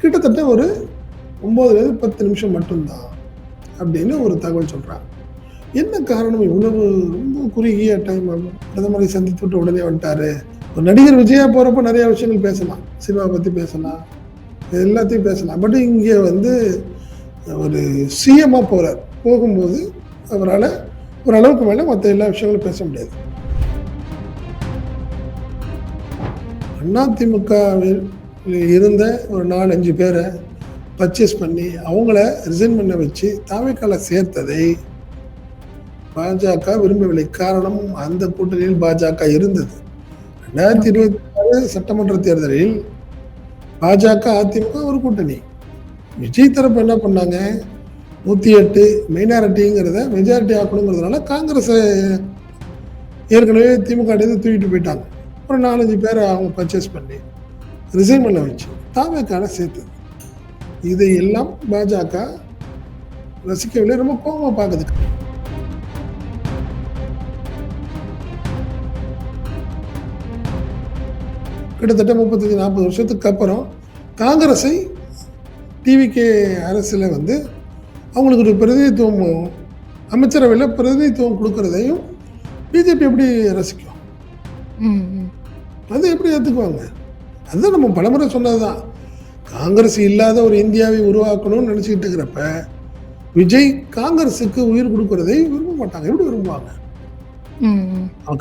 கிட்டத்தட்ட ஒரு 9லேருந்து 10 நிமிஷம் மட்டும்தான் அப்படின்னு ஒரு தகவல் சொல்றாங்க. என்ன காரணம் இவ்வளவு ரொம்ப குறுகிய டைம் பிரதமரை சந்தித்து விட்டு உடனே வந்துட்டாரு? ஒரு நடிகர் விஜயா போறப்ப நிறைய விஷயங்கள் பேசலாம், சினிமா பத்தி பேசலாம், எல்லாத்தையும் பேசலாம். பட் இங்கே வந்து ஒரு சிஎம்மா போறார். போகும்போது அவரால் ஓரளவுக்கு மேலே மற்ற எல்லா விஷயங்களும் பேச முடியாது. அதிமுகவில் இருந்த ஒரு 4-5 பேரை பர்ச்சேஸ் பண்ணி அவங்கள ரிசைன் பண்ண வச்சு தாவேக்கால சேர்த்ததை பாஜக விரும்பவில்லை. காரணம், அந்த கூட்டணியில் பாஜக இருந்தது. 2026 சட்டமன்ற தேர்தலில் பாஜக அதிமுக ஒரு கூட்டணி. விஜய் தரப்பு என்ன பண்ணாங்க, 108 மைனாரிட்டிங்கிறத மெஜாரிட்டி ஆக்கணுங்கிறதுனால காங்கிரஸை ஏற்கனவே திமுக தூக்கிட்டு போயிட்டாங்க. ஒரு 4-5 பேரை அவங்க பர்ச்சேஸ் பண்ணி ரிசைன் பண்ண வச்சு தாவேக்கால சேர்த்தது. இதையெல்லாம் பாஜக ரசிக்கவில்லை, ரொம்ப கோபமா பார்க்குது. கிட்டத்தட்ட 35-40 வருஷத்துக்கு அப்புறம் காங்கிரஸை டிவிகே அரசில் வந்து அவங்களுக்கு ஒரு பிரதிநிதித்துவம், அமைச்சரவையில் பிரதிநிதித்துவம் கொடுக்கறதையும் பிஜேபி எப்படி ரசிக்கும்? அதை எப்படி ஏற்றுக்குவாங்க? அதுதான் நம்ம பலமுறை சொன்னதுதான். காங்கிரஸ் இல்லாத ஒரு இந்தியாவை உருவாக்கணும்னு நினச்சிக்கிட்டு இருக்கிறப்ப விஜய் காங்கிரஸுக்கு உயிர் கொடுக்கறதை விரும்ப மாட்டாங்க. எப்படி விரும்புவாங்க?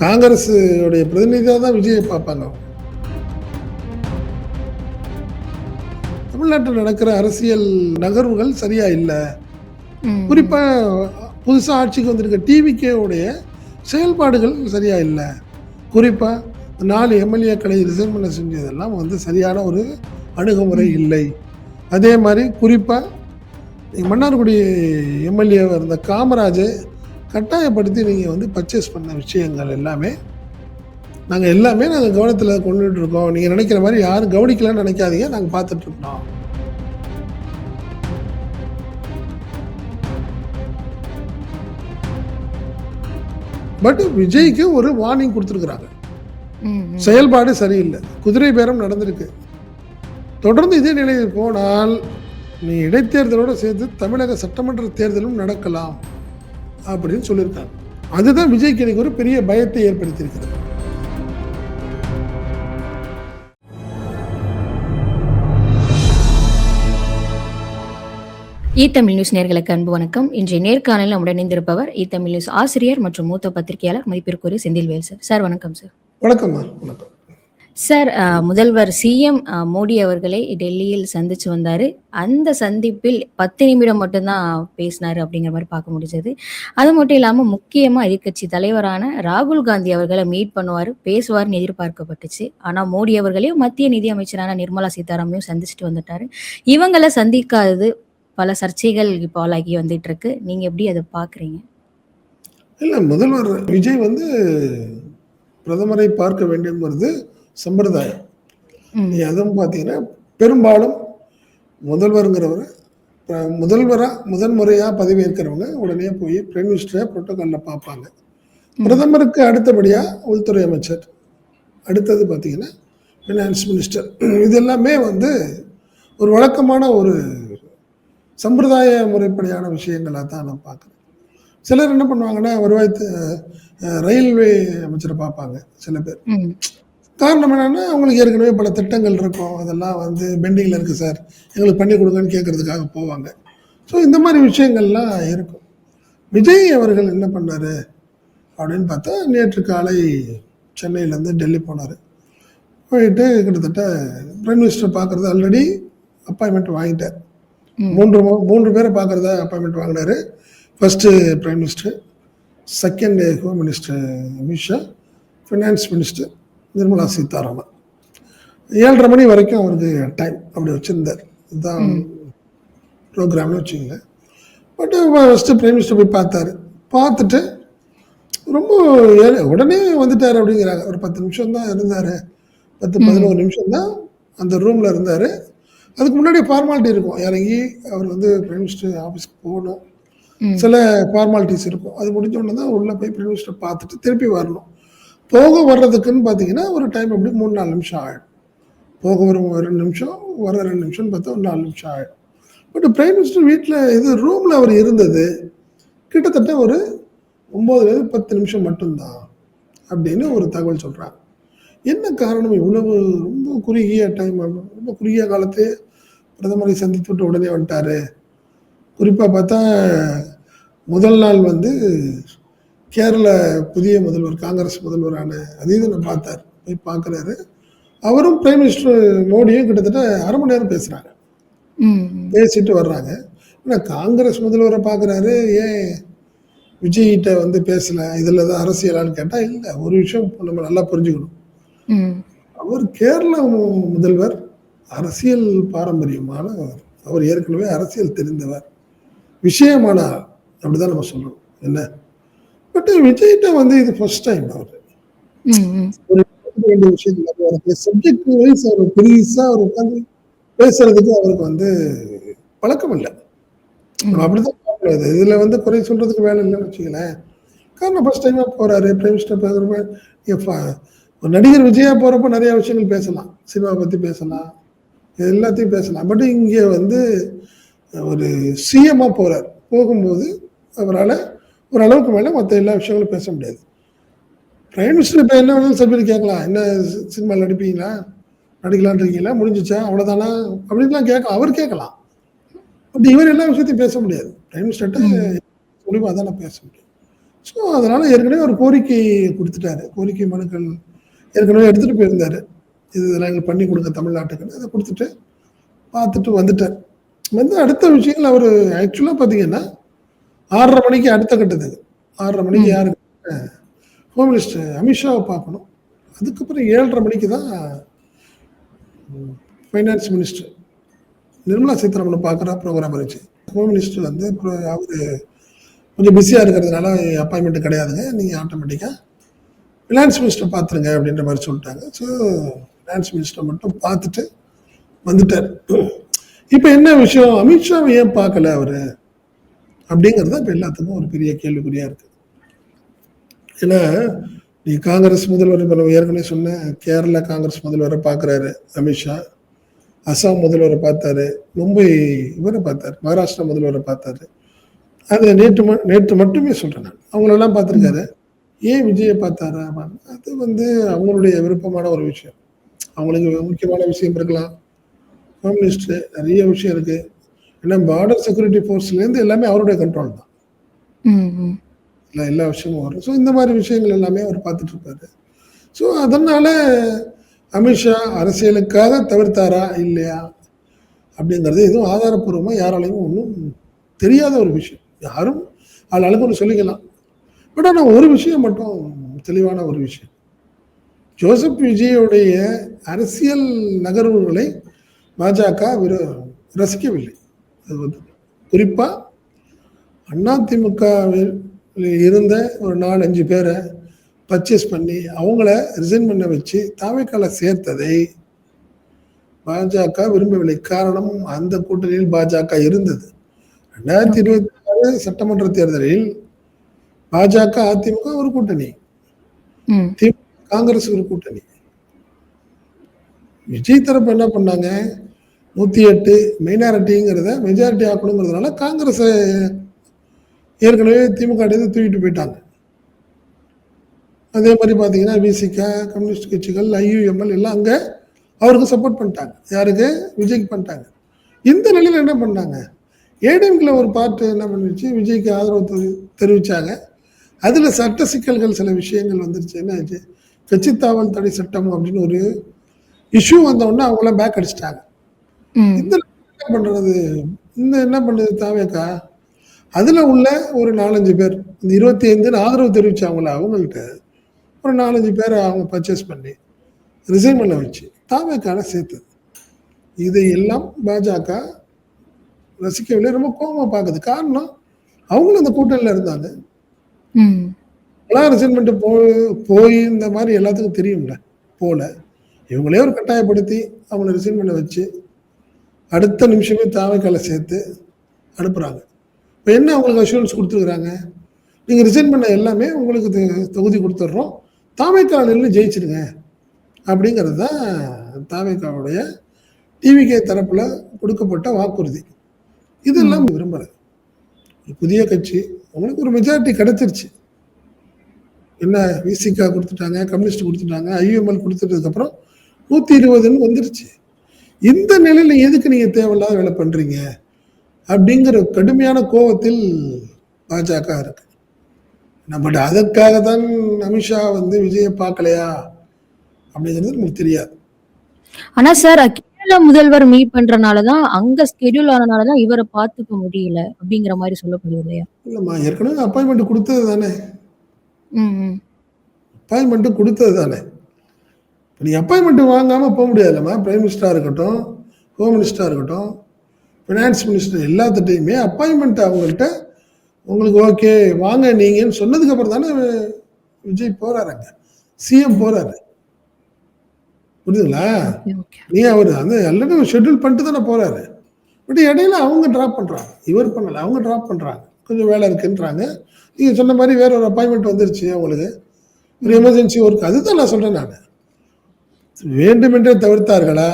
காங்கிரஸ் உடைய பிரதிநிதியாக தான் விஜயை பார்ப்பாங்க. தமிழ்நாட்டில் நடக்கிற அரசியல் நகர்வுகள் சரியா இல்லை. குறிப்பா புதுசாக ஆட்சிக்கு வந்திருக்க டிவிகேவுடைய செயல்பாடுகள் சரியா இல்லை. குறிப்பா 4 எம்எல்ஏக்களை ரிசைன் பண்ண செஞ்சதெல்லாம் வந்து சரியான ஒரு அணுகுமுறை இல்லை. அதே மாதிரி குறிப்பாக மன்னார்குடி எம்எல்ஏவாக இருந்த காமராஜை கட்டாயப்படுத்தி நீங்கள் வந்து பர்ச்சேஸ் பண்ண விஷயங்கள் எல்லாமே நாங்கள் கவனத்தில் கொண்டுட்டு இருக்கோம். நீங்கள் நினைக்கிற மாதிரி யாரும் கவனிக்கலன்னு நினைக்காதீங்க, நாங்கள் பார்த்துட்டு இருக்கோம். பட் விஜய்க்கு ஒரு வார்னிங் கொடுத்துருக்குறாங்க. செயல்பாடு சரியில்லை, குதிரை பேரம் நடந்திருக்கு. தொடர்ந்து இதே நிலையில் போனால் நீ இடைத்தேர்தலோடு சேர்த்து தமிழக சட்டமன்ற தேர்தலும் நடக்கலாம் அப்படின்னு சொல்லியிருக்காங்க. அதுதான் விஜய்க்கு எனக்கு ஒரு பெரிய பயத்தை ஏற்படுத்தியிருக்கிறது. தமிழ் நியூஸ் நேயர்களுக்கு அன்பு வணக்கம். இன்றைய நேர்காணலில் நம்முடன் இணைந்திருப்பவர் தமிழ் நியூஸ் ஆசிரியர் மற்றும் மூத்த பத்திரிகையாளர் மதிப்பிற்குரிய செந்தில்வேல் சார். சார் வணக்கம் சார். வணக்கம்மா. வணக்கம் சார். முதல்வர் சிஎம் மோடி அவர்களை டெல்லியில் சந்திச்சு வந்தாரு. அந்த சந்திப்பில் 10 நிமிடம் மட்டும்தான் பேசினாரு அப்படிங்கிற மாதிரி பார்க்க முடிஞ்சது. அது மட்டும் இல்லாமல் முக்கியமாக எதிர்கட்சி தலைவரான ராகுல் காந்தி அவர்களை மீட் பண்ணுவார், பேசுவார்னு எதிர்பார்க்கப்பட்டுச்சு. ஆனால் மோடி அவர்களையும் மத்திய நிதி அமைச்சரான நிர்மலா சீதாராமனையும் சந்திச்சுட்டு வந்துட்டாரு. இவங்களை சந்திக்காதது பல சர்ச்சைகள் இப்போ ஆளாகி வந்துட்டு இருக்கு. நீங்க எப்படி அதை பாக்குறீங்க? இல்லை, முதல்வர் விஜய் வந்து பிரதமரை பார்க்க வேண்டியது சம்பிரதாயம். அதுவும் பார்த்தீங்கன்னா பெரும்பாலும் முதல்வருங்கிறவர் முதன்முறையாக பதவியேற்கிறவங்க உடனே போய் பிரைம் மினிஸ்டரை புரோட்டோகாலில் பார்ப்பாங்க. பிரதமருக்கு அடுத்தபடியாக உள்துறை அமைச்சர், அடுத்தது பார்த்தீங்கன்னா ஃபினான்ஸ் மினிஸ்டர். இது எல்லாமே வந்து ஒரு வழக்கமான ஒரு சம்பிரதாய முறைப்படியான விஷயங்களாக தான் நான் பார்க்குறேன். சிலர் என்ன பண்ணுவாங்கன்னா ரயில்வே அமைச்சரை பார்ப்பாங்க சில பேர். காரணம் என்னென்னா அவங்களுக்கு ஏற்கனவே பல திட்டங்கள் இருக்கும், அதெல்லாம் வந்து பெண்டிங்கில் இருக்குது சார், எங்களுக்கு பண்ணி கொடுங்கன்னு கேட்குறதுக்காக போவாங்க. ஸோ இந்த மாதிரி விஷயங்கள்லாம் இருக்கும். விஜய் அவர்கள் என்ன பண்ணார் அப்படின்னு பார்த்தா, நேற்று காலை சென்னையிலேருந்து டெல்லி போனார். போயிட்டு கிட்டத்தட்ட பிரைம் மினிஸ்டர் பார்க்குறது ஆல்ரெடி அப்பாயின்மெண்ட் வாங்கிட்டார். 3 பேரை பார்க்குறதா அப்பாயின்மெண்ட் வாங்கினார். First prime minister, second home minister Amit Shah, finance minister Nirmala Sitharaman. 7:30 மணி வரைக்கும் அவருக்கு டைம் அப்படி வச்சுருந்தார். இதுதான் ப்ரோக்ராம்னு வச்சுக்கோங்க. பட் ஃபஸ்ட்டு பிரைம் மினிஸ்டர் போய் பார்த்துட்டு ரொம்ப உடனே வந்துட்டார் அப்படிங்கிறாங்க. ஒரு 10 நிமிஷம் தான் இருந்தார், 10-11 நிமிஷம் தான் அந்த ரூமில் இருந்தார். அதுக்கு முன்னாடி ஃபார்மாலிட்டி இருக்கும், இறங்கி அவர் வந்து பிரைம் மினிஸ்டர் ஆஃபீஸ்க்கு போகணும், சில ஃபார்மாலிட்டிஸ் இருக்கும். அது முடிஞ்ச உடனே தான் உள்ளே போய் பிரைம் மினிஸ்டர் பார்த்துட்டு திருப்பி வரணும். போக வர்றதுக்குன்னு பார்த்தீங்கன்னா ஒரு டைம் எப்படி 3-4 நிமிஷம் ஆகிடும். போக வரும் 2 நிமிஷம், வர 2 நிமிஷம்னு பார்த்தா ஒரு 4 நிமிஷம் ஆயிடும். பட் பிரைம் மினிஸ்டர் வீட்ல இது ரூம்ல அவர் இருந்தது கிட்டத்தட்ட ஒரு 9லேருந்து 10 நிமிஷம் மட்டும் தான் அப்படின்னு ஒரு தகவல் சொல்றாங்க. என்ன காரணம் இவ்வளவு ரொம்ப குறுகிய டைம், ரொம்ப குறுகிய காலத்தையே பிரதமரை சந்தித்துவிட்டு உடனே வந்துட்டாரு. குறிப்பா பார்த்தா முதல் நாள் வந்து கேரள புதிய முதல்வர், காங்கிரஸ் முதல்வரான அதீதனை பார்த்தார். போய் பார்க்குறாரு. அவரும் பிரைம் மினிஸ்டர் மோடியும் கிட்டத்தட்ட 1/2 மணி நேரம் பேசுறாங்க. பேசிட்டு வர்றாங்க. ஆனா காங்கிரஸ் முதல்வரை பார்க்குறாரு. ஏன் விஜய்கிட்ட வந்து பேசல? இதுல தான் அரசியலான்னு கேட்டா இல்ல. ஒரு விஷயம் நம்ம நல்லா புரிஞ்சுக்கணும். அவர் கேரள முதல்வர் அரசியல் பாரம்பரியமானவர். அவர் ஏற்கனவே அரசியல் தெரிந்தவர், விஷயமானார், அப்படிதான் நம்ம சொல்லணும். என்ன பட் விஜய்கிட்ட வந்து இது ஃபர்ஸ்ட் டைம் அவர் வேண்டிய விஷயங்கள் சப்ஜெக்ட் வைஸ் அவர் பெருசா அவர் உட்காந்து பேசுறதுக்கு அவருக்கு வந்து பழக்கம் இல்லை. அப்படிதான் பார்க்கக்கூடாது. இதுல வந்து குறை சொல்றதுக்கு வேலை இல்லைன்னு வச்சுக்கலேன். காரணம் ஃபர்ஸ்ட் டைமா போறாரு. பிரைம் மினிஸ்டர் பேசுறப்ப ஒரு நடிகர் விஜயா போறப்ப நிறைய விஷயங்கள் பேசலாம், சினிமா பத்தி பேசலாம், எல்லாத்தையும் பேசலாம். பட் இங்க வந்து ஒரு சிஎம்மா போறார். போகும்போது அவரால் ஓரளவுக்கு மேல மற்ற எல்லா விஷயங்களும் பேச முடியாது. பிரைம் மினிஸ்டர் இப்போ என்ன வேணாலும் சப்ஜெக்ட் கேட்கலாம். என்ன சினிமாவில் நடிப்பீங்களா, நடிக்கலான் இருக்கீங்களா, முடிஞ்சிச்சா, அவ்வளோதானா அப்படின்லாம் கேட்கலாம். அவர் கேட்கலாம். பட் இவர் எல்லா விஷயத்தையும் பேச முடியாது. பிரைம் மினிஸ்டர்கிட்ட மூலியமாக தானே பேச முடியும். ஸோ அதனால் ஏற்கனவே ஒரு கோரிக்கை கொடுத்துட்டாரு. கோரிக்கை மனுக்கள் ஏற்கனவே எடுத்துகிட்டு போயிருந்தார். இதெல்லாம் எங்களுக்கு பண்ணி கொடுங்க தமிழ்நாட்டுக்குன்னு. அதை கொடுத்துட்டு பார்த்துட்டு வந்துட்டார். வந்து அடுத்த விஷயங்கள் அவர் ஆக்சுவலாக பார்த்தீங்கன்னா 6:30 மணிக்கு அடுத்த கட்டத்துக்கு 6:30 மணிக்கு யாருக்கு ஹோம் மினிஸ்டர் அமித்ஷாவை பார்க்கணும். அதுக்கப்புறம் 7:30 மணிக்கு தான் ஃபைனான்ஸ் மினிஸ்டர் நிர்மலா சீதாராமனை பார்க்குற ப்ரோக்ராம் இருந்துச்சு. ஹோம் மினிஸ்டர் வந்து அவர் கொஞ்சம் பிஸியாக இருக்கிறதுனால அப்பாயின்மெண்ட் கிடையாதுங்க, நீங்கள் ஆட்டோமேட்டிக்காக ஃபினான்ஸ் மினிஸ்டர் பார்த்துருங்க அப்படின்ற மாதிரி சொல்லிட்டாங்க. ஸோ ஃபினான்ஸ் மினிஸ்டர் மட்டும் பார்த்துட்டு வந்துட்டார். இப்போ என்ன விஷயம், அமித்ஷாவை ஏன் பார்க்கல அவர் அப்படிங்கிறது இப்போ எல்லாத்துக்கும் ஒரு பெரிய கேள்விக்குறியாக இருக்குது. ஏன்னா நீ காங்கிரஸ் முதல்வர், இப்போ ஏற்கனவே சொன்ன கேரளா காங்கிரஸ் முதல்வரை பார்க்குறாரு அமித்ஷா, அசாம் முதல்வரை பார்த்தாரு, மும்பை இவரை பார்த்தாரு, மகாராஷ்டிரா முதல்வரை பார்த்தாரு. அது நேற்று மட்டுமே சொல்கிறேன் நான். அவங்களெல்லாம் பார்த்துருக்காரு. ஏன் விஜயை பார்த்தாரா? அது வந்து அவங்களுடைய விருப்பமான ஒரு விஷயம். அவங்களுக்கு முக்கியமான விஷயம் இருக்கலாம். ஹோம் மினிஸ்டர் நிறைய விஷயம் இருக்குது. ஏன்னா பார்டர் செக்யூரிட்டி ஃபோர்ஸ்லேருந்து எல்லாமே அவருடைய கண்ட்ரோல் தான். எல்லா விஷயமும் வரும். ஸோ இந்த மாதிரி விஷயங்கள் எல்லாமே அவர் பார்த்துட்டு இருப்பாரு. ஸோ அதனால அமித்ஷா அரசியலுக்காக தவிர்த்தாரா இல்லையா அப்படிங்கிறது எதுவும் ஆதாரப்பூர்வமாக யாராலையும் ஒன்றும் தெரியாத ஒரு விஷயம். யாரும் ஆளுக்கு ஒன்று சொல்லிக்கலாம். பட் ஆனால் ஒரு விஷயம் மட்டும் தெளிவான ஒரு விஷயம், ஜோசப் விஜயோடைய அரசியல் நகர்வுகளை பாஜக ரசிக்கவில்லை. அது வந்து குறிப்பாக அதிமுகவில் இருந்த ஒரு 4-5 பேரை பர்ச்சேஸ் பண்ணி அவங்கள ரிசைன் பண்ண வச்சு தாவேக்கால சேர்த்ததை பாஜக விரும்பவில்லை. காரணம், அந்த கூட்டணியில் பாஜக இருந்தது. 2026 சட்டமன்ற தேர்தலில் பாஜக அதிமுக ஒரு கூட்டணி, காங்கிரஸ் ஒரு கூட்டணி. விஜய் தரப்பு என்ன பண்ணாங்க, 108 மைனாரிட்டிங்கிறத மெஜாரிட்டி ஆக்கணுங்கிறதுனால காங்கிரஸ் ஏற்கனவே திமுக தூக்கிட்டு போயிட்டாங்க. அதே மாதிரி பார்த்தீங்கன்னா விசிகா, கம்யூனிஸ்ட் கட்சிகள், ஐயுஎம்எல் எல்லாம் அங்கே அவருக்கு சப்போர்ட் பண்ணிட்டாங்க. யாருக்கு? விஜய்க்கு பண்ணிட்டாங்க. இந்த நிலையில் என்ன பண்ணாங்க, ஏடிஎம்கில் ஒரு பார்ட்டு என்ன பண்ணிடுச்சு, விஜய்க்கு ஆதரவு தெரிவித்தாங்க. அதில் சட்ட சிக்கல்கள் சில விஷயங்கள் வந்துருச்சு. என்ன ஆச்சு, கட்சித்தாவல் தடை சட்டம் அப்படின்னு ஒரு இஷ்யூ வந்தோடனே அவங்களாம் பேக் அடிச்சிட்டாங்க. இந்த என்ன பண்ணுறது, என்ன பண்ணுது தாவேக்கா, அதில் உள்ள ஒரு 4-5 பேர், இந்த 25 ஆதரவு தெரிவித்தாங்கள அவங்கள்ட்ட ஒரு 4-5 பேரை அவங்க பர்ச்சேஸ் பண்ணி ரிசைன் பண்ண வச்சு தாவேக்கான சேர்த்தது. இதையெல்லாம் பாஜக ரசிக்கவில்லை, ரொம்ப கோபமாக பார்க்குது. காரணம், அவங்களும் அந்த கூட்டணியில் இருந்தாங்க. எல்லாம் ரிசைன் பண்ணிட்டு போய் இந்த மாதிரி எல்லாத்துக்கும் தெரியும்ல, போல இவங்களே ஒரு கட்டாயப்படுத்தி அவங்கள ரிசைன் பண்ண வச்சு அடுத்த நிமிஷமே தாவேக்கால சேர்த்து அனுப்புகிறாங்க. இப்போ என்ன அவங்களுக்கு அஷூரன்ஸ் கொடுத்துருக்குறாங்க, நீங்கள் ரிசைன் பண்ண எல்லாமே உங்களுக்கு தொகுதி கொடுத்துட்றோம், தாவேக்கால நின்று ஜெயிச்சிருங்க அப்படிங்கிறது தான் தாவேகாவுடைய டிவிகே தரப்புல கொடுக்கப்பட்ட வாக்குறுதி. இதெல்லாம் விரும்பல. புதிய கட்சி உங்களுக்கு ஒரு மெஜாரிட்டி கிடைச்சிருச்சு. என்ன விசிகா கொடுத்துட்டாங்க, கம்யூனிஸ்ட் கொடுத்துட்டாங்க, ஐயுஎம்எல் கொடுத்துட்டதுக்கு அப்புறம் 120ன்னு வந்துருச்சு. இந்த நிலையில எதுக்கு நீங்க தேவையில்லாத வேலை பண்றீங்க அப்படிங்கிற கடுமையான கோபத்தில் பாஜக இருக்கு. பட் அதற்காக தான் அமித்ஷா வந்து விஜயை பார்க்கலையா அப்படிங்கிறது நமக்கு தெரியாது. ஆனா சார் கேரள முதல்வர் மீட் பண்றனாலதான் அங்க ஸ்கெடியூல் ஆனனாலதான் இவரை பார்த்துக்க முடியல அப்படிங்கிற மாதிரி சொல்லப்படுது இல்லையா? இல்லம்மா, ஏற்கனவே அப்பாயின்மெண்ட் கொடுத்தது தானே, ம் அப்பாயின்மெண்ட் கொடுத்தது தானே. நீ அப்பாயின்மெண்ட் வாங்காம போக முடியாதுல்லம்மா. பிரைம் மினிஸ்டரா இருக்கட்டும், ஹோம் மினிஸ்டரா இருக்கட்டும், ஃபினான்ஸ் மினிஸ்டர் எல்லாத்துட்டையுமே அப்பாயின்மெண்ட் அவங்கள்ட்ட உங்களுக்கு ஓகே வாங்க நீங்கன்னு சொன்னதுக்கு அப்புறம் தானே விஜய் போறாருங்க, சிஎம் போறாரு. புரியுதுங்களா? நீ அவர் அந்த ஆல்ரெடி ஷெட்யூல் பண்ணிட்டு தானே போறாரு. பட் இடையில அவங்க டிராப் பண்றாங்க, இவர் பண்ணல, அவங்க டிராப் பண்றாங்க. கொஞ்சம் வேலை இருக்குன்றாங்க. நீங்க சொன்ன மாதிரி வேற ஒரு அப்பாயின்மெண்ட் வந்துருச்சு அவங்களுக்கு, ஒரு எமர்ஜென்சி ஒர்க். அதுதான் நான் சொல்றேன். நான் வேண்டுமென்றே தவிர்த்தார்களா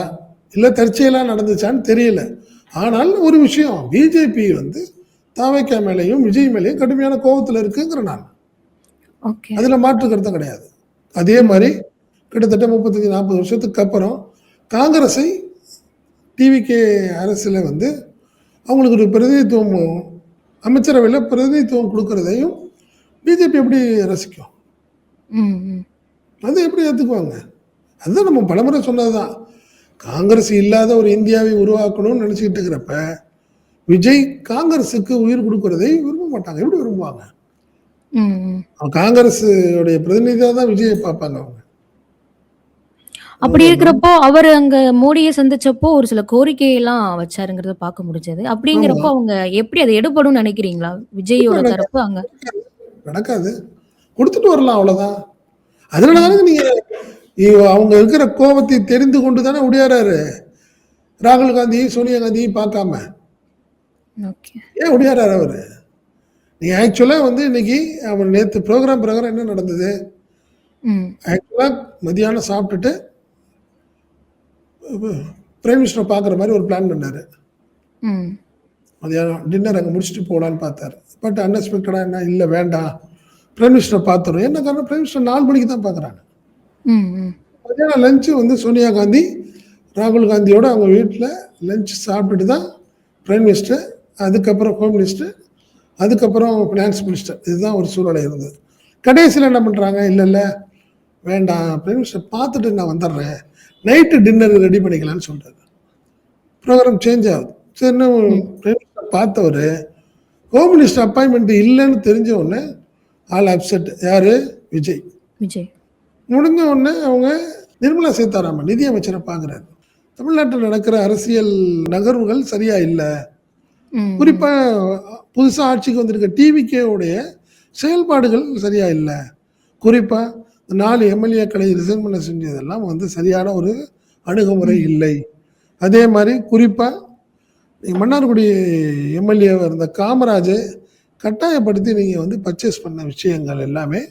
இல்ல தற்செயலா நடந்துச்சான்னு தெரியல. ஆனால் ஒரு விஷயம், பிஜேபி வந்து தாவேகா மேலையும் விஜய் மேலையும் கடுமையான கோபத்தில் இருக்குங்கிற நான், அதுல மாற்று கருத்தும் கிடையாது. அதே மாதிரி கிட்டத்தட்ட 35-40 வருஷத்துக்கு அப்புறம் காங்கிரஸை டிவிகே அரசுல வந்து அவங்களுக்கு ஒரு பிரதிநிதித்துவம், அமைச்சரவையில் பிரதிநிதித்துவம் கொடுக்கறதையும் பிஜேபி எப்படி ரசிக்கும்? அதை எப்படி ஏற்றுக்குவாங்க? அதுதான் நம்ம பலமுறை சொன்னதுதான். காங்கிரஸ் இல்லாத ஒரு இந்தியாவை உருவாக்கணும்னு நினைச்சுக்கிட்டு இருக்கிறப்ப விஜய் காங்கிரஸுக்கு உயிர் கொடுக்கறதை விரும்ப மாட்டாங்க. எப்படி விரும்புவாங்க? காங்கிரஸ் பிரதிநிதியாக தான் விஜயை பார்ப்பாங்க அவங்க. அப்படி இருக்கிறப்போ அவர் அங்க மோடியை சந்திச்சப்போ ஒரு சில கோரிக்கையெல்லாம் வச்சாருங்கிறத பார்க்க முடிஞ்சது. அப்படிங்கிறப்போ அவங்க எப்படி அதை எடுபடும் நினைக்கிறீங்களா? விஜயோட தரப்பு அங்க நடக்காது, கொடுத்துட்டு வரலாம், அவ்வளவுதான். அதனாலதானே நீங்க அவங்க இருக்கிற கோபத்தை தெரிந்து கொண்டு தானே உடையாராரு ராகுல் காந்தி சோனியா காந்தியும் பார்க்காம. ஏன் உடையாராரு அவரு? நீங்க ஆக்சுவலா வந்து இன்னைக்கு அவர் நேற்று ப்ரோக்ராம் என்ன நடந்தது? ஆக்சுவலா மதியானம் சாப்பிட்டுட்டு பிரைம் மினிஸ்டர் பார்க்குற மாதிரி ஒரு பிளான் பண்ணாரு. மதியானம் டின்னர் அங்கே முடிச்சுட்டு போகலான்னு பார்த்தாரு. பட் அன்எக்ஸ்பெக்டடாக என்ன, இல்லை வேண்டாம் பிரைம் மினிஸ்டர் பார்த்துரும். என்ன காரணம்? பிரைம் மினிஸ்டர் 4 மணிக்கு தான் பார்க்குறாங்க. மதியானம் லஞ்சு வந்து சோனியா காந்தி ராகுல் காந்தியோட அவங்க வீட்டில் லஞ்ச் சாப்பிட்டுட்டு தான் பிரைம் மினிஸ்டர், அதுக்கப்புறம் ஹோம் மினிஸ்டர், அதுக்கப்புறம் ஃபினான்ஸ் மினிஸ்டர். இதுதான் ஒரு சூழ்நிலை இருந்தது. கடைசியில் என்ன பண்ணுறாங்க, இல்லை வேண்டாம் பிரைம் மினிஸ்டர் பார்த்துட்டு நான் வந்துடுறேன், நைட்டு டின்னர் ரெடி பண்ணிக்கலான்னு சொல்கிறாரு. ப்ரோக்ராம் சேஞ்ச் ஆகுது. சரின்னு பிரைம் மினிஸ்டர் பார்த்தவர் ஹோம் மினிஸ்டர் அப்பாயின்மெண்ட் இல்லைன்னு தெரிஞ்ச உடனே ஆல் அப்செட். யாரு? விஜய். முடிஞ்ச உடனே அவங்க நிர்மலா சீதாராமன் நிதியமைச்சரை பார்க்குறாரு. தமிழ்நாட்டில் நடக்கிற அரசியல் நகர்வுகள் சரியா இல்லை, குறிப்பா புதுசா ஆட்சிக்கு வந்திருக்க டிவிகேவுடைய செயல்பாடுகள் சரியா இல்லை, குறிப்பா 4 எம்எல்ஏக்களை ரிசைன் பண்ண செஞ்சதெல்லாம் வந்து சரியான ஒரு அணுகுமுறை இல்லை. அதே மாதிரி குறிப்பா மன்னார்குடி எம்எல்ஏ இருந்த காமராஜை கட்டாயப்படுத்தி நீங்க வந்து பர்ச்சேஸ் பண்ண விஷயங்கள் எல்லாமே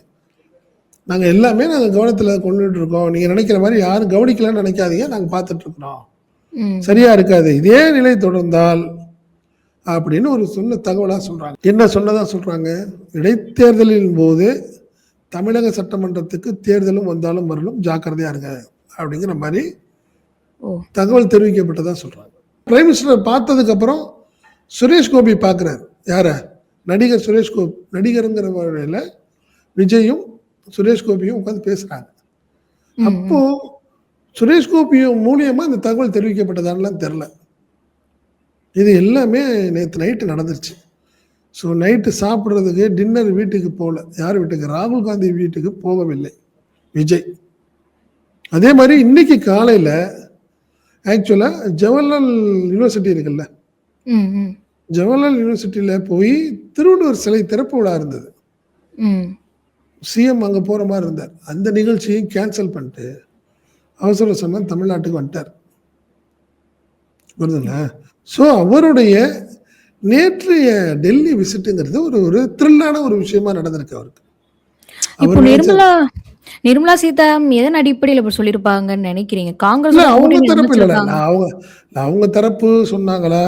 நாங்கள் கவனத்தில் கொண்டுட்டு இருக்கோம். நீங்கள் நினைக்கிற மாதிரி யாரும் கவனிக்கலன்னு நினைக்காதீங்க, நாங்கள் பார்த்துட்டு இருக்கிறோம், சரியா இருக்காது, இதே நிலை தொடர்ந்தால் அப்படின்னு ஒரு சொன்ன தகவலாக சொல்கிறாங்க. என்ன சொன்னதா சொல்கிறாங்க? இடைத்தேர்தலின் போது தமிழக சட்டமன்றத்துக்கு தேர்தலும் வந்தாலும் வரலும் ஜாக்கிரதையா இருங்க அப்படிங்கிற மாதிரி தகவல் தெரிவிக்கப்பட்டதா சொல்கிறாங்க. பிரைம் மினிஸ்டரை பார்த்ததுக்கு அப்புறம் சுரேஷ் கோபி பார்க்குறாரு. யார? நடிகர் சுரேஷ் கோபி. நடிகருங்கிற வகையில் விஜயும் சுரேஷ் கோபியும் உட்காந்து பேசுறாங்க. அப்போ சுரேஷ் கோபியும் மூலியமா இந்த தகவல் தெரிவிக்கப்பட்டதான்லாம் தெரியல. இது எல்லாமே நேற்று நைட்டு நடந்துருச்சு. ஸோ நைட்டு சாப்பிட்றதுக்கு டின்னர் வீட்டுக்கு போகல. யார் வீட்டுக்கு? ராகுல் காந்தி வீட்டுக்கு போகவில்லை விஜய். அதே மாதிரி இன்னைக்கு காலையில் ஆக்சுவலாக ஜவஹர்லால் யூனிவர்சிட்டி இருக்குல்ல, ஜவஹர்லால் யூனிவர்சிட்டியில் போய் திருவள்ளுவர் சிலை திறப்பு விழா இருந்தது. சிஎம் அங்கே போகிற மாதிரி இருந்தார். அந்த நிகழ்ச்சியும் கேன்சல் பண்ணிட்டு அவசர தமிழ்நாட்டுக்கு வந்துட்டார். புரியுதுங்களா? ஸோ அவருடைய நேற்றைய டெல்லி விசிட்டுங்கிறது ஒரு த்ரில்லான ஒரு விஷயமா நடந்திருக்கு அவருக்கு. இப்போ நிர்மலா சீதாராமன் எதன் அடிப்படையில இப்படி சொல்லியிருப்பாங்கன்னு நினைக்கிறீங்க? இல்ல காங்கிரஸோட அவங்க கூட்டணி தரப்பு இல்ல அமைச்சிருக்காங்க. அவங்க தரப்பு சொன்னாங்களா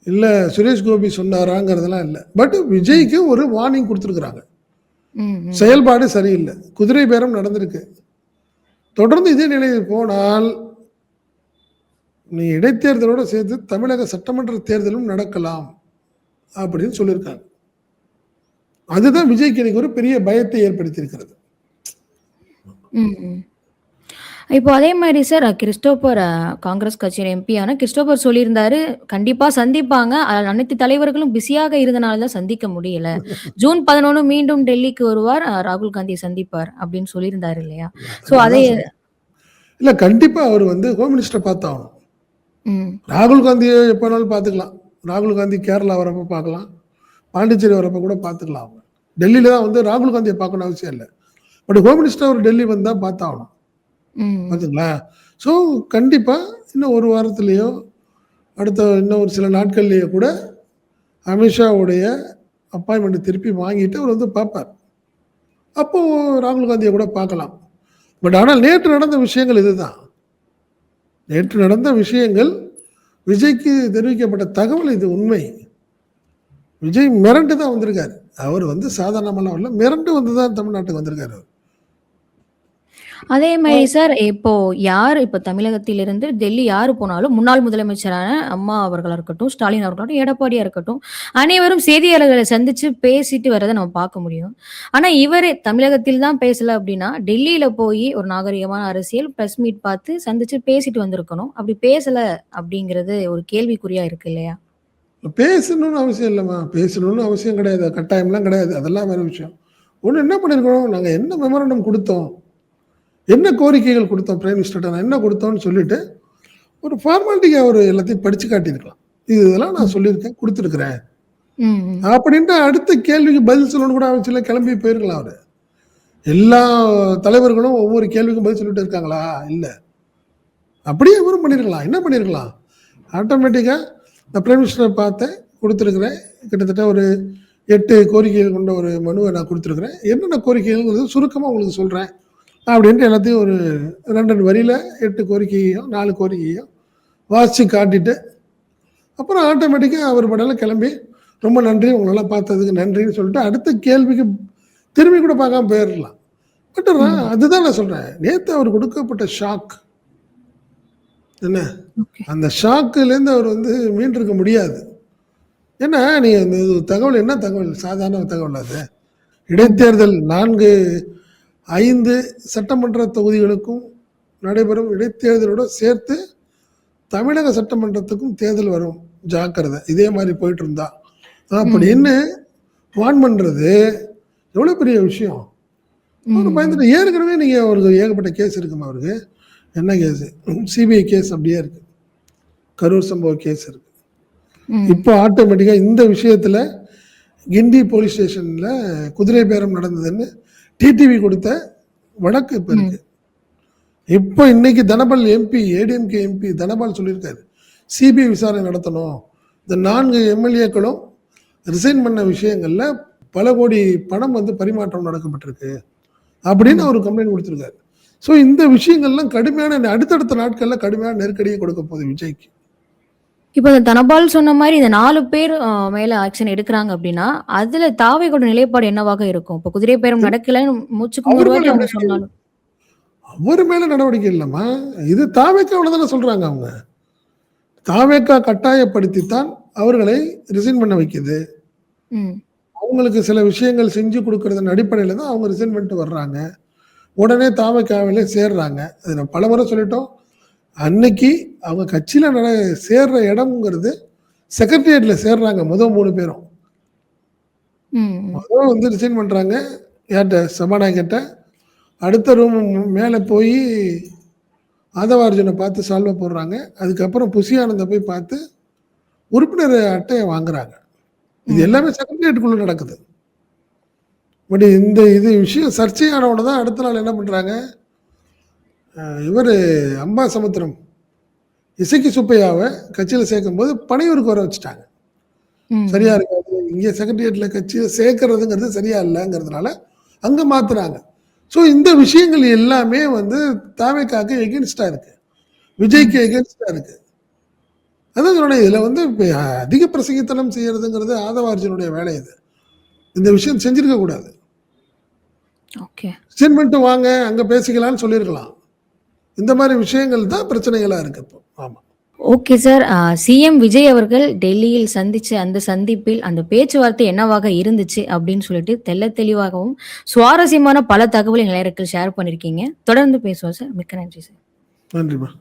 இல்ல சுரேஷ் கோபி சொன்னாராங்கிறதெல்லாம் இல்ல. பட் ம். விஜய்க்கு ஒரு வார்னிங் கொடுத்துருக்காங்க. ம். ம். செயல்பாடு சரியில்லை, குதிரை பேரம் நடந்திருக்கு. தொடர்ந்து இதே நிலையில் போனால் நீ இடைத்தேர்தலோட சேர்த்து தமிழக சட்டமன்ற தேர்தலும் நடக்கலாம் அப்படின்னு சொல்லியிருக்காங்க. அதுதான் விஜய்க்கு இன்னைக்கு ஒரு பெரிய பயத்தை ஏற்படுத்தி இருக்கிறது. ம். ம். இப்போ அதே மாரி சார் கிறிஸ்டோபர் காங்கிரஸ் கட்சியின் எம்பியான கிறிஸ்டோபர் சொல்லியிருந்தாரு, கண்டிப்பா சந்திப்பாங்க. அனைத்து தலைவர்களும் பிஸியாக இருந்தனால தான் சந்திக்க முடியல. ஜூன் 11 மீண்டும் டெல்லிக்கு வருவார். ராகுல் காந்திய சந்திப்பார் அப்படின்னு சொல்லியிருந்தாரு இல்லையா? ஸோ அதை அதான் சொல்றேன். இல்ல கண்டிப்பா அவர் வந்து ஹோம் மினிஸ்டரை பார்த்தாகணும். ம். ராகுல் காந்தியை எப்போ வேணாலும் பார்த்துக்கலாம். ராகுல் காந்தி கேரளா வரப்ப பார்க்கலாம், பாண்டிச்சேரி வரப்ப கூட பார்த்துக்கலாம். அவங்க டெல்லியில தான் வந்து ராகுல் காந்தியை பார்க்கணும் அவசியம் இல்லை. பட் ஹோம் மினிஸ்டர் அவர் டெல்லி வந்தால் பார்த்தாகணும். ம். பார்த்துங்களா? ஸோ கண்டிப்பாக இன்னும் ஒரு வாரத்துலேயோ அடுத்த இன்னும் ஒரு சில நாட்கள்லேயோ கூட அமித்ஷாவுடைய அப்பாயின்மெண்ட் திருப்பி வாங்கிட்டு அவர் வந்து பார்ப்பார். அப்போ ராகுல் காந்தியை கூட பார்க்கலாம். பட் ஆனால் நேற்று நடந்த விஷயங்கள் இதுதான். நேற்று நடந்த விஷயங்கள் விஜய்க்கு தெரிவிக்கப்பட்ட தகவல் இது உண்மை. விஜய் மிரண்டு தான் வந்திருக்காரு. அவர் வந்து சாதாரணமெல்லாம் வரல, மிரண்டு வந்து தான் தமிழ்நாட்டுக்கு வந்திருக்காரு அவர். அதே மாரி சார் இப்போ தமிழகத்திலிருந்து டெல்லி யாரு போனாலும் முன்னாள் முதலமைச்சரான அம்மா அவர்களா இருக்கட்டும், ஸ்டாலின் அவர்களாகட்டும், எடப்பாடியா இருக்கட்டும், அனைவரும் செய்தியாளர்களை சந்திச்சு பேசிட்டு வரத நம்ம பார்க்க முடியும். ஆனா இவரு தமிழகத்தில் தான் பேசல அப்படின்னா, டெல்லியில போய் ஒரு நாகரிகமான அரசியல் பிரஸ் மீட் பார்த்து சந்திச்சு பேசிட்டு வந்திருக்கணும். அப்படி பேசல அப்படிங்கிறது ஒரு கேள்விக்குறியா இருக்கு இல்லையா? பேசணும்னு அவசியம் இல்லைம்மா, பேசணும்னு அவசியம் கிடையாது, கட்டாயம்லாம் கிடையாது, அதெல்லாம் வேற விஷயம். ஒன்று என்ன பண்ணியிருக்கணும், நாங்கள் என்ன மெமரண்டம் கொடுத்தோம், என்ன கோரிக்கைகள் கொடுத்தோம் பிரைம் மினிஸ்டர்கிட்ட என்ன கொடுத்தோம்னு சொல்லிட்டு ஒரு ஃபார்மாலிட்டிக்கு அவர் எல்லாத்தையும் படித்து காட்டியிருக்கலாம். இதெல்லாம் நான் சொல்லியிருக்கேன், கொடுத்துருக்குறேன் அப்படின்ட்டு அடுத்த கேள்விக்கு பதில் சொல்லணும்னு கூட அவசியம் இல்லை, கிளம்பி போயிருக்கலாம் அவர். எல்லா தலைவர்களும் ஒவ்வொரு கேள்விக்கும் பதில் சொல்லிட்டு இருக்காங்களா? இல்லை. அப்படியே இவரும் பண்ணியிருக்கலாம். என்ன பண்ணியிருக்கலாம், ஆட்டோமேட்டிக்காக நான் பிரைம் மினிஸ்டரை பார்த்தேன், கொடுத்துருக்குறேன். கிட்டத்தட்ட ஒரு 8 கோரிக்கைகள் கொண்ட ஒரு மனுவை நான் கொடுத்துருக்குறேன். என்னென்ன கோரிக்கைகள்ங்கிறது சுருக்கமாக உங்களுக்கு சொல்கிறேன் அப்படின்ட்டு எல்லாத்தையும் ஒரு 2 வரியில் 8 கோரிக்கையையும் 4 கோரிக்கையையும் வாசித்து காட்டிட்டு அப்புறம் ஆட்டோமேட்டிக்காக அவர் படையில் கிளம்பி ரொம்ப நன்றி, உங்களெல்லாம் பார்த்ததுக்கு நன்றின்னு சொல்லிட்டு அடுத்த கேள்விக்கு திரும்பி கூட பார்க்காம போயிடலாம். பட் அதுதான் நான் சொல்கிறேன், நேற்று அவர் கொடுக்கப்பட்ட ஷாக் என்ன, அந்த ஷாக்குலேருந்து அவர் வந்து மீண்டிருக்க முடியாது. ஏன்னா நீ அந்த தகவல் என்ன தகவல், சாதாரண தகவல் அது. இடைத்தேர்தல் 5 சட்டமன்ற தொகுதிகளுக்கும் நடைபெறும் இடைத்தேர்தலோட சேர்த்து தமிழக சட்டமன்றத்துக்கும் தேர்தல் வரும், ஜாக்கிரதை, இதே மாதிரி போயிட்டு இருந்தா அப்படின்னு வான் பண்றது எவ்வளவு பெரிய விஷயம். பயந்துட்டு ஏற்கனவே நீங்க அவருக்கு ஏகப்பட்ட கேஸ் இருக்குமா, அவருக்கு என்ன கேஸ், சிபிஐ கேஸ் அப்படியே இருக்கு, கரூர் சம்பவ கேஸ் இருக்கு. இப்போ ஆட்டோமேட்டிக்கா இந்த விஷயத்துல கிண்டி போலீஸ் ஸ்டேஷன்ல குதிரை பேரம் நடந்ததுன்னு டிடிவி கொடுத்த வழக்கு இப்ப இருக்கு. இப்போ இன்னைக்கு தனபால் எம்பி, ஏடிஎம்கே எம்பி தனபால் சொல்லியிருக்காரு, சிபிஐ விசாரணை நடத்தணும், இந்த 4 எம்எல்ஏக்களும் ரிசைன் பண்ண விஷயங்கள்ல பல கோடி பணம் வந்து பரிமாற்றம் நடக்கப்பட்டிருக்கு அப்படின்னு அவர் கம்ப்ளைண்ட் கொடுத்துருக்காரு. ஸோ இந்த விஷயங்கள்லாம் கடுமையான அடுத்தடுத்த நாட்கள்ல கடுமையான நெருக்கடியை கொடுக்க போகுது விஜய்க்கு. இப்போ இந்த தனபால் சொன்ன மாதிரி இந்த 4 பேர் மேல ஆக்ஷன் எடுக்கிறாங்க அப்படின்னா அதுல தாவேகோட நிலைப்பாடு என்னவாக இருக்கும்? இப்போ குதிரை பேரம் நடக்கலன்னு மூச்சுக்கு ஒரு வாட்டி அவங்க சொன்னாலும் அவர் மேல நடவடிக்கை இல்லைம்மா, இது தாவேக்காவில தானே சொல்றாங்க. அவங்க தாவேக்கா கட்டாயப்படுத்தித்தான் அவர்களை ரிசைன் பண்ண வைக்குது. அவங்களுக்கு சில விஷயங்கள் செஞ்சு கொடுக்கறதன் அடிப்படையில் தான் அவங்க ரிசைன் பண்ணிட்டு வர்றாங்க. உடனே தாவேக்காவிலே சேர்றாங்க. அது நம்ம பல முறை சொல்லிட்டோம். அன்னைக்கு அவங்க கட்சியில் சேர்ற இடம்ங்கிறது செக்ரட்டரியேட்ல சேர்றாங்க. முதல் 3 பேரும் முதல் வந்து ரிசைன் பண்றாங்க. யார்கிட்ட, சபாநாயகர்கிட்ட. அடுத்த ரூம் மேலே போய் ஆதவார்ஜுனை பார்த்து சால்வை போடுறாங்க. அதுக்கப்புறம் புசி ஆனந்தை போய் பார்த்து உறுப்பினர் அட்டையை வாங்குறாங்க. இது எல்லாமே செக்ரட்டரியேட்டுக்குள்ள நடக்குது. பட் இந்த விஷயம் சர்ச்சையானவன தான் அடுத்த நாள் என்ன பண்றாங்க, இவர் அம்பா சமுத்திரம் இசைக்கு சுப்பையாவை கட்சியில் சேர்க்கும் போது பனையூருக்கு வர வச்சுட்டாங்க. சரியா இருக்காது, இங்கே செக்ரட்டரியேட்ல கட்சியை சேர்க்கறதுங்கிறது சரியா இல்லைங்கிறதுனால அங்க மாத்துறாங்க. ஸோ இந்த விஷயங்கள் எல்லாமே வந்து தாவேக்காக்கு எகென்ஸ்டா இருக்கு, விஜய்க்கு எகென்ஸ்டா இருக்கு. அதான் சொன்னேன், இதுல வந்து இப்ப அதிக பிரசங்கித்தனம் செய்யறதுங்கிறது ஆதவார்ஜனுடைய வேலை. இது இந்த விஷயம் செஞ்சிருக்க கூடாது. ஓகே. ஸ்டேட்மெண்ட் வாங்க அங்க பேசிக்கலாம்னு சொல்லியிருக்கலாம். இந்த மாதிரி விஷயங்கள் தான் பிரச்சனைகளா இருக்கு இப்போ. ஆமா. Okay sir. சிஎம் விஜய் அவர்கள் டெல்லியில் சந்திச்ச அந்த சந்திப்பில் அந்த பேச்சுவார்த்தை என்னவாக இருந்துச்சு அப்படின்னு சொல்லிட்டு தெள்ளத் தெளிவாகவும் சுவாரஸ்யமான பல தகவலை நேயர்களுக்கு ஷேர் பண்ணியிருக்கீங்க. தொடர்ந்து பேசுவோம் சார். மிக்க நன்றி சார். நன்றிம்மா.